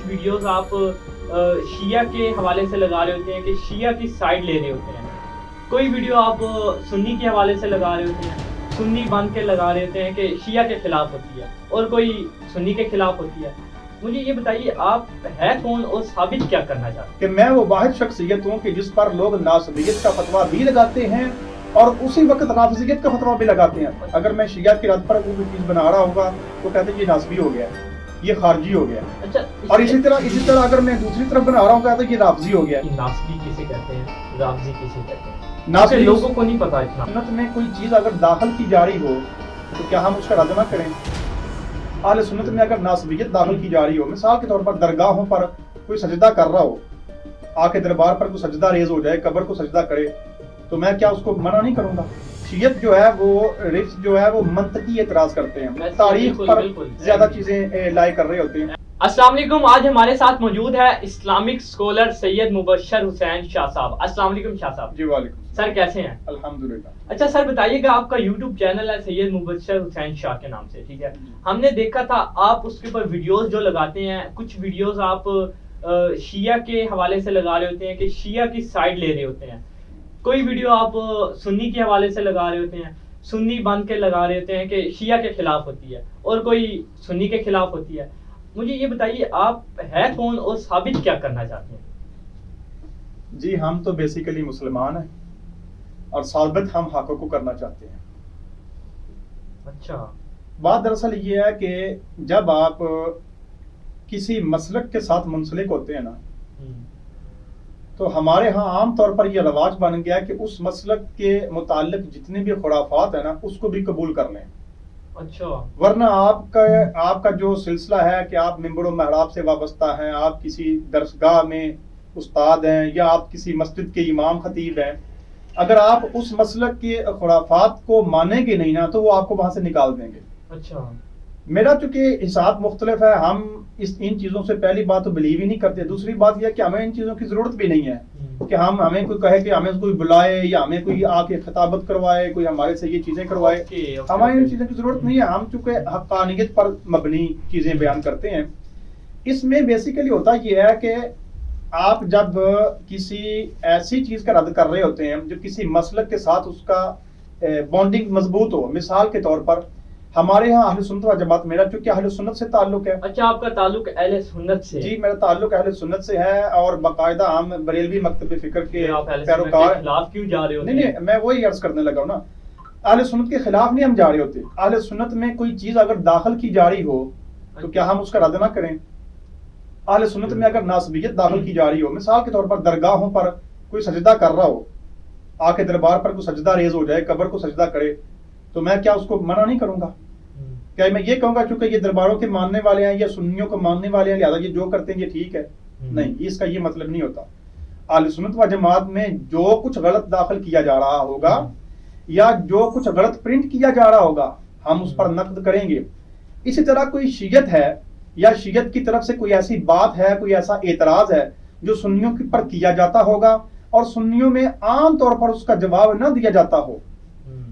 Videos آپ شیعہ کے حوالے سے لگا رہے ہوتے ہیں کہ شیعہ کی سائڈ لے رہے ہوتے ہیں، کوئی ویڈیو آپ سنی کے حوالے سے لگا رہے ہوتے ہیں، سنی بن کے لگا رہے ہوتے ہیں کہ شیعہ کے خلاف ہوتی ہے اور کوئی سنی کے خلاف ہوتی ہے. مجھے یہ بتائیے آپ ہے کون اور ثابت کیا کرنا چاہتے ہیں؟ کہ میں وہ واحد شخصیت ہوں کہ جس پر لوگ ناسبیت کا فتویٰ بھی لگاتے ہیں اور اسی وقت رافضیت کا فتویٰ بھی لگاتے ہیں. اگر میں شیعہ کی رد پر کوئی چیز بنا رہا ہوگا تو کہتے ہیں یہ ناسبی ہو گیا، یہ خارجی ہو گیا. اچھا، اور اسی طرح اگر میں دوسری طرف بنا رہا ہوں کہتے ہیں یہ رافضی ہو گیا. ناسبی کسے کہتے ہیں، رافضی کسے کہتے ہیں؟ ناسبی لوگوں کو نہیں پتا اتنا. سنت میں کوئی چیز اگر داخل کی جا رہی ہو تو کیا ہم اس کا رد نہ کریں؟ اہل سنت میں اگر ناسبیت داخل کی جا رہی ہو، مثال کے طور پر درگاہوں پر کوئی سجدہ کر رہا ہو، آ کے دربار پر کوئی سجدہ ریز ہو جائے، قبر کو سجدہ کرے، تو میں کیا اس کو منع نہیں کروں گا؟ شیعت جو ہے وہ رفض جو ہے وہ منطقی اعتراض کرتے ہیں، تاریخ پر زیادہ چیزیں لائے کر رہے ہوتے ہیں. السلام علیکم. آج ہمارے ساتھ موجود ہے اسلامک اسکالر سید مبشر حسین شاہ صاحب. السلام علیکم شاہ صاحب. جی وعلیکم. سر کیسے ہیں؟ الحمدللہ. اچھا سر بتائیے گا، آپ کا یوٹیوب چینل ہے سید مبشر حسین شاہ کے نام سے، ٹھیک ہے؟ ہم نے دیکھا تھا آپ اس کے اوپر ویڈیوز جو لگاتے ہیں، کچھ ویڈیوز آپ شیعہ کے حوالے سے لگا رہے ہوتے ہیں کہ شیعہ کی سائڈ لے رہے ہوتے ہیں، کوئی ویڈیو آپ سنی کے حوالے سے لگا رہے ہوتے ہیں، سنی بن کے لگا رہے ہوتے ہیں کہ شیعہ کے خلاف ہوتی ہے اور کوئی سنی کے خلاف ہوتی ہے. مجھے یہ بتائیے آپ ہے کون اور ثابت کیا کرنا چاہتے ہیں؟ جی ہم تو بیسیکلی مسلمان ہیں اور ثابت ہم حق کو کرنا چاہتے ہیں. اچھا، بات دراصل یہ ہے کہ جب آپ کسی مسلک کے ساتھ منسلک ہوتے ہیں نا، تو ہمارے ہاں عام طور پر یہ رواج بن گیا کہ اس مسلک کے متعلق جتنے بھی خرافات ہیں نا اس کو بھی قبول کر لیں. اچھا، ورنہ آپ کا جو سلسلہ ہے کہ آپ ممبر و محراب سے وابستہ ہیں، آپ کسی درسگاہ میں استاد ہیں یا آپ کسی مسجد کے امام خطیب ہیں، اگر آپ اس مسلک کے خرافات کو مانیں گے نہیں نا تو وہ آپ کو وہاں سے نکال دیں گے. اچھا، میرا چونکہ حساب مختلف ہے، ہم ان چیزوں سے پہلی بات تو بلیو ہی نہیں کرتے. دوسری بات یہ ہے کہ ہمیں ان چیزوں کی ضرورت بھی نہیں ہے کہ ہمیں کوئی کہے کہ ہمیں کوئی بلائے یا ہمیں کوئی آ کے خطابت کروائے، کوئی ہمارے سے یہ چیزیں کروائے. ہمیں ان چیزوں کی ضرورت نہیں ہے. ہم چونکہ حقانیت پر مبنی چیزیں بیان کرتے ہیں. اس میں بیسیکلی ہوتا یہ ہے کہ آپ جب کسی ایسی چیز کا رد کر رہے ہوتے ہیں جو کسی مسلک کے ساتھ اس کا بانڈنگ مضبوط ہو، مثال کے طور پر ہمارے ہاں اہل سنت و جماعت، میرا چونکہ اہل سنت سے تعلق ہے. اچھا، آپ کا تعلق اہل سنت سے؟ جی میرا تعلق اہل سنت سے ہے اور باقاعدہ ہم بریلوی مکتب فکر کے پیروکار. خلاف کیوں جا رہے ہوتے ہیں؟ نہیں، میں وہی عرض کرنے لگا ہوں نا، اہل سنت کے خلاف نہیں ہم جا رہے ہوتے. اہل سنت میں کوئی چیز اگر داخل کی جا رہی ہو تو کیا ہم اس کا رد نہ کریں؟ اہل سنت میں اگر ناسبیت داخل کی جا رہی ہو، مثال کے طور پر درگاہوں پر کوئی سجدہ کر رہا ہو، آ کے دربار پر کوئی سجدہ ریز ہو جائے، قبر کو سجدہ کرے، تو میں کیا اس کو منع نہیں کروں گا؟ کیا میں یہ کہوں گا چونکہ یہ درباروں کے ماننے والے ہیں یا سنیوں کو ماننے والے ہیں لہٰذا یہ جو کرتے ہیں یہ ٹھیک ہے؟ نہیں، اس کا یہ مطلب نہیں ہوتا. اہل سنت و جماعت میں جو کچھ غلط داخل کیا جا رہا ہوگا یا جو کچھ غلط پرنٹ کیا جا رہا ہوگا ہم اس پر نقد کریں گے. اسی طرح کوئی شیعت ہے یا شیعت کی طرف سے کوئی ایسی بات ہے، کوئی ایسا اعتراض ہے جو سنیوں پر کیا جاتا ہوگا اور سنیوں میں عام طور پر اس کا جواب نہ دیا جاتا ہو،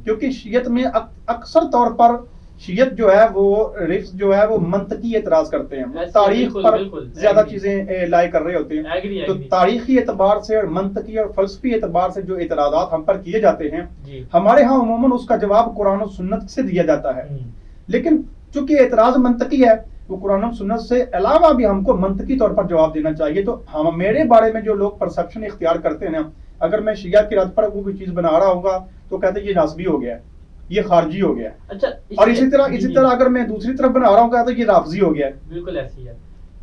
کیونکہ شیعت میں اکثر طور پر شیعت جو ہے وہ رفض جو ہے وہ منطقی اعتراض کرتے ہیں، تاریخ پر زیادہ چیزیں لائے کر رہے ہوتے ہیں. تو تاریخی اعتبار سے اور منطقی اور فلسفی اعتبار سے جو اعتراضات ہم پر کیے جاتے ہیں ہمارے ہاں عموماً اس کا جواب قرآن و سنت سے دیا جاتا ہے. لیکن چونکہ اعتراض منطقی ہے وہ قرآن و سنت سے علاوہ بھی ہم کو منطقی طور پر جواب دینا چاہیے. تو ہم میرے بارے میں جو لوگ پرسپشن اختیار کرتے ہیں نا، اگر میں شیعہ کی رد پر کوئی چیز بنا رہا ہوں گا تو کہتے ہیں یہ ناسبی ہو گیا، یہ خارجی ہو گیا. اچھا، اور اسی طرح اگر میں دوسری طرف بنا رہا ہوں کہتے ہیں یہ رافضی ہو گیا. بالکل ایسی ہے.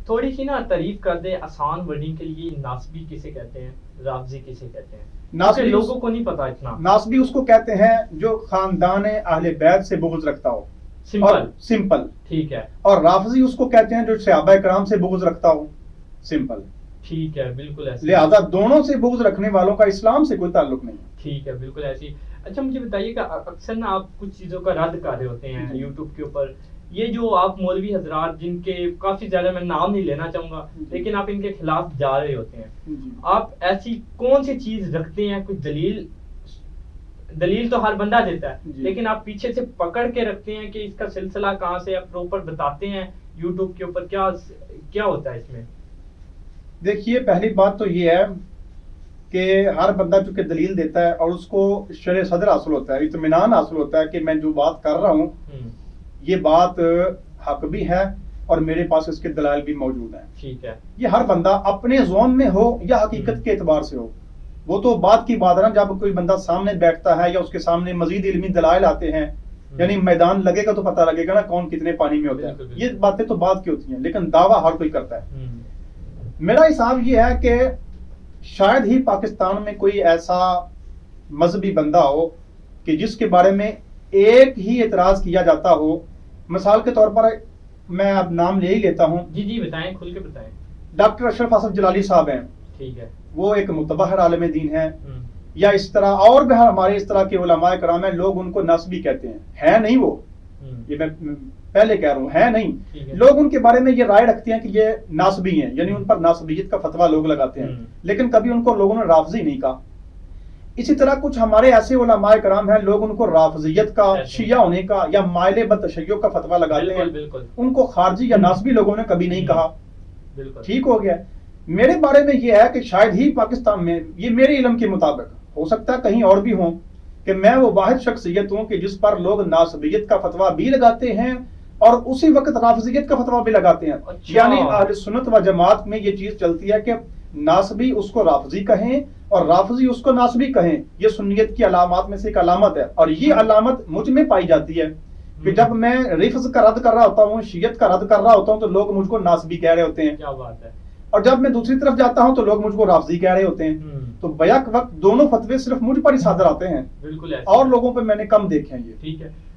تھوڑی سی نا تعریف کر دیں آسان ورڈنگ کے لیے، ناسبی کسے کہتے ہیں، رافضی کسے کہتے ہیں؟ ناسبی لوگوں کو نہیں پتا اتنا. ناسبی اس کو کہتے ہیں جو خاندان اہل بیت سے بغض رکھتا ہو، سمپل، ٹھیک ہے. اور رافضی اس کو کہتے ہیں جو صحابہ کرام سے بغض رکھتا ہو، سمپل، ٹھیک ہے. بالکل ایسی. لہذا دونوں سے بغض رکھنے والوں کا اسلام سے کوئی تعلق نہیں. ٹھیک ہے، بالکل ایسی. اچھا مجھے بتائیے کہ اکثر نا آپ کچھ چیزوں کا رد کر رہے ہوتے ہیں یوٹیوب کے اوپر، یہ جو آپ مولوی حضرات جن کے کافی زیادہ، میں نام نہیں لینا چاہوں گا لیکن آپ ان کے خلاف جا رہے ہوتے ہیں، آپ ایسی کون سی چیز رکھتے ہیں؟ کچھ دلیل تو ہر بندہ دیتا ہے لیکن آپ پیچھے سے پکڑ کے رکھتے ہیں کہ اس کا سلسلہ کہاں سے، آپ پراپر بتاتے ہیں یوٹیوب کے اوپر کیا ہوتا ہے اس میں؟ دیکھیے پہلی بات تو یہ ہے کہ ہر بندہ چونکہ دلیل دیتا ہے اور اس کو شرح صدر حاصل ہوتا ہے، اطمینان حاصل ہوتا ہے کہ میں جو بات کر رہا ہوں یہ بات حق بھی ہے اور میرے پاس اس کے دلائل بھی موجود ہیں. ٹھیک ہے. یہ ہر بندہ اپنے زون میں ہو یا حقیقت کے اعتبار سے ہو، وہ تو بات کی بات ہے نا. جب کوئی بندہ سامنے بیٹھتا ہے یا اس کے سامنے مزید علمی دلائل آتے ہیں، یعنی میدان لگے گا تو پتہ لگے گا نا کون کتنے پانی میں ہوتا ہے. یہ باتیں تو بات کی ہوتی ہیں، لیکن دعویٰ ہر کوئی کرتا ہے. میرا حساب یہ ہے کہ شاید ہی پاکستان میں کوئی ایسا مذہبی بندہ ہو کہ جس کے بارے میں ایک ہی اعتراض کیا جاتا ہو. مثال کے طور پر میں اب نام لے ہی لیتا ہوں. جی بتائیں، کھل کے بتائیں. ڈاکٹر اشرف اسد جلالی صاحب ہیں. ٹھیک ہے. وہ ایک متبحر عالم دین ہیں. یا اس طرح اور بھی ہمارے اس طرح کے علماء کرام ہیں، لوگ ان کو ناسبی کہتے ہیں. ہے نہیں وہ، یہ میں پہلے کہہ رہا ہوں، ہے نہیں. لوگ ان کے بارے میں یہ رائے رکھتے ہیں کہ یہ ناسبی ہیں، یعنی ان پر ناسبیت کا فتویٰ لوگ لگاتے ہیں، لیکن کبھی ان کو لوگوں نے رافضی نہیں کہا. اسی طرح کچھ ہمارے ایسے علماء کرام ہیں، لوگ ان کو رافضیت کا، شیعہ ہونے کا یا مائل بتشیع کا فتویٰ لگاتے ہیں. ان کو خارجی یا ناسبی لوگوں نے کبھی نہیں کہا. ٹھیک ہو گیا. میرے بارے میں یہ ہے کہ شاید ہی پاکستان میں، یہ میرے علم کے مطابق، ہو سکتا ہے کہیں اور بھی ہوں، کہ میں وہ واحد شخصیت ہوں کہ جس پر لوگ ناسبیت کا فتویٰ بھی لگاتے ہیں اور اسی وقت رافضیت کا فتویٰ بھی لگاتے ہیں. یعنی اہل سنت و جماعت میں یہ چیز چلتی ہے کہ ناسبی اس کو رافضی کہیں اور رافضی اس کو ناسبی کہیں. یہ سنیت کی علامات میں سے ایک علامت ہے، اور یہ علامت مجھ میں پائی جاتی ہے کہ جب میں رفض کا رد کر رہا ہوتا ہوں، شیعت کا رد کر رہا ہوتا ہوں، تو لوگ مجھ کو ناسبی کہہ رہے ہوتے ہیں. کیا بات ہے. اور جب میں دوسری طرف جاتا ہوں تو لوگ مجھ کو رافضی کہہ رہے ہوتے ہیں. تو بیک وقت دونوں فتوے صرف مجھ پر ہی صادر آتے ہیں. بالکل. اور لوگوں پہ میں نے کم دیکھے ہیں یہ. ٹھیک ہے.